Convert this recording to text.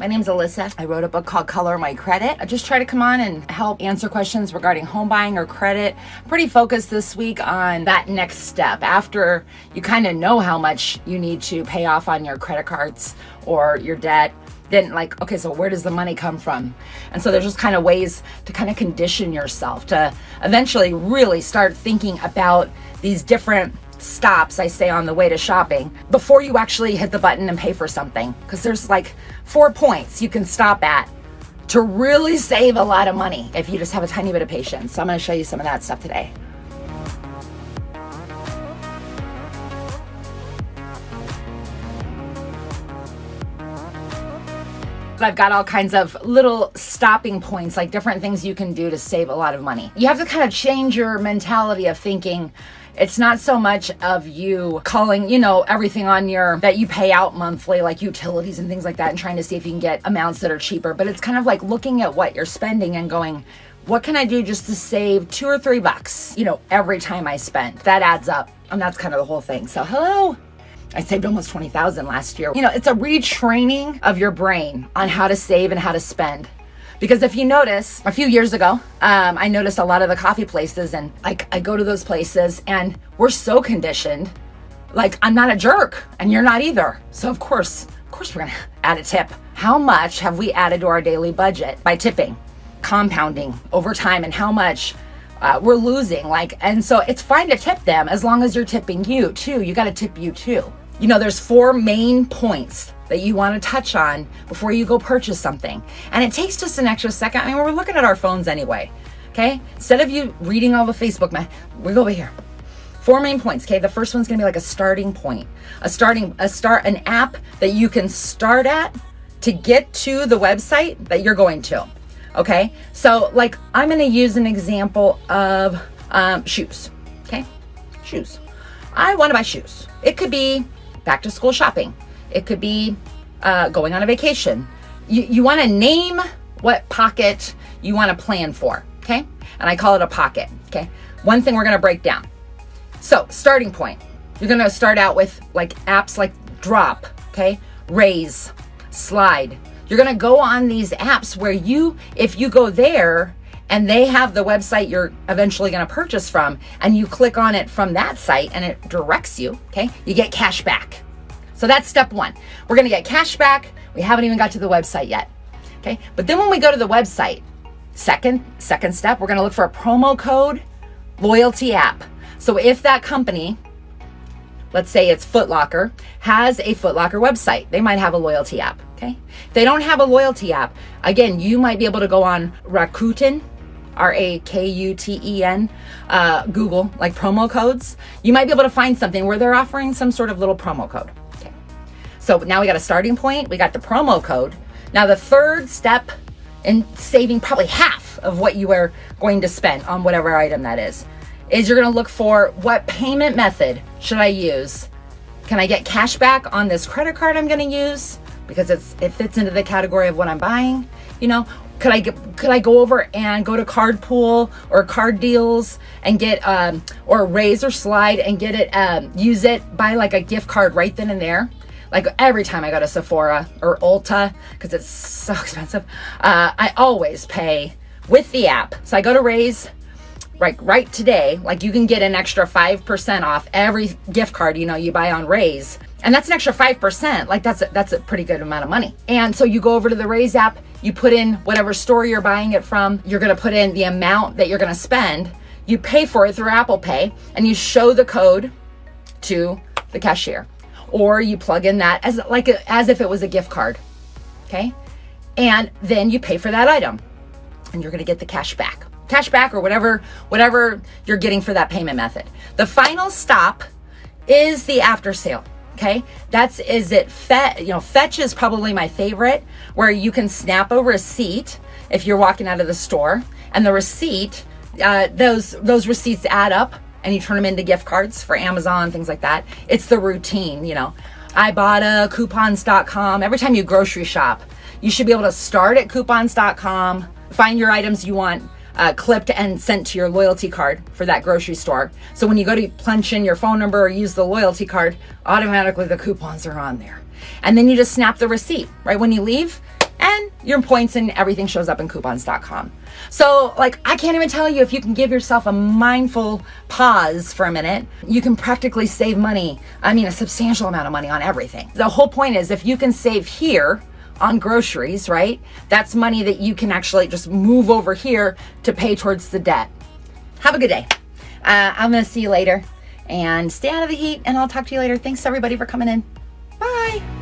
My name's Alisa. I wrote a book called Color My Credit. I just try to come on and help answer questions regarding home buying or credit. Pretty focused this week on that next step after you kind of know how much you need to pay off on your credit cards or your debt. Then okay, so where does the money come from? And so there's just kind of ways to kind of condition yourself to eventually really start thinking about these different stops, I say, on the way to shopping before you actually hit the button and pay for something. Because there's 4 points you can stop at to really save a lot of money if you just have a tiny bit of patience. So I'm going to show you some of that stuff today. I've got all kinds of little stopping points, like different things you can do to save a lot of money. You have to kind of change your mentality of thinking. It's not so much of you calling, everything on that you pay out monthly, like utilities and things like that, and trying to see if you can get amounts that are cheaper. But it's kind of like looking at what you're spending and going, what can I do just to save $2 or $3, every time I spend? That adds up. And that's kind of the whole thing. So hello. I saved almost $20,000 last year. It's a retraining of your brain on how to save and how to spend. Because if you notice, a few years ago, I noticed a lot of the coffee places, and I go to those places and we're so conditioned. I'm not a jerk and you're not either. So of course we're gonna add a tip. How much have we added to our daily budget by tipping, compounding over time, and how much we're losing? And so it's fine to tip them as long as you're tipping you too. You gotta tip you too. There's 4 main points that you want to touch on before you go purchase something. And it takes just an extra second. I mean, we're looking at our phones anyway, okay? Instead of you reading all the Facebook, we go over here. 4 main points, okay? The first one's gonna be like a starting point. An app that you can start at to get to the website that you're going to, okay? So I'm gonna use an example of shoes, okay? Shoes. I wanna buy shoes. It could be back to school shopping. It could be going on a vacation. You want to name what pocket you want to plan for, okay? And I call it a pocket, okay? One thing we're going to break down. So, starting point. You're going to start out with apps like Drop, okay? Raise, Slide. You're going to go on these apps where if you go there and they have the website you're eventually going to purchase from, and you click on it from that site and it directs you, okay? You get cash back. So that's step 1. We're going to get cash back. We haven't even got to the website yet, okay? But then when we go to the website, second step, we're going to look for a promo code loyalty app. So if that company, let's say it's Foot Locker, has a Foot Locker website, they might have a loyalty app, okay? If they don't have a loyalty app, again, you might be able to go on Rakuten, Rakuten, Google, promo codes. You might be able to find something where they're offering some sort of little promo code. Okay. So now we got a starting point. We got the promo code. Now the third step in saving probably half of what you are going to spend on whatever item that is you're going to look for what payment method should I use? Can I get cash back on this credit card I'm going to use? Because it fits into the category of what I'm buying. Could I go over and go to Card Pool or Card Deals and get or Raise or Slide and get it, use it, buy a gift card right then and there? Every time I go to Sephora or Ulta, because it's so expensive, I always pay with the app. So I go to Raise, right today, you can get an extra 5% off every gift card you buy on Raise. And that's an extra 5%. That's a pretty good amount of money. And so you go over to the Raise app, you put in whatever store you're buying it from, you're gonna put in the amount that you're gonna spend, you pay for it through Apple Pay, and you show the code to the cashier. Or you plug in that as if it was a gift card, okay? And then you pay for that item, and you're gonna get the cash back or whatever you're getting for that payment method. The final stop is the after sale. Okay, Fetch is probably my favorite, where you can snap a receipt if you're walking out of the store, and the receipt, those receipts add up, and you turn them into gift cards for Amazon, things like that. It's the routine, Ibotta, coupons.com. Every time you grocery shop, you should be able to start at coupons.com, find your items you want clipped and sent to your loyalty card for that grocery store. So when you go to punch in your phone number or use the loyalty card, automatically the coupons are on there. And then you just snap the receipt right when you leave, and your points and everything shows up in coupons.com. So like, I can't even tell you, if you can give yourself a mindful pause for a minute, you can practically save money. I mean, a substantial amount of money on everything. The whole point is, if you can save here on groceries, right? That's money that you can actually just move over here to pay towards the debt. Have a good day. I'm going to see you later, and stay out of the heat, and I'll talk to you later. Thanks everybody for coming in. Bye.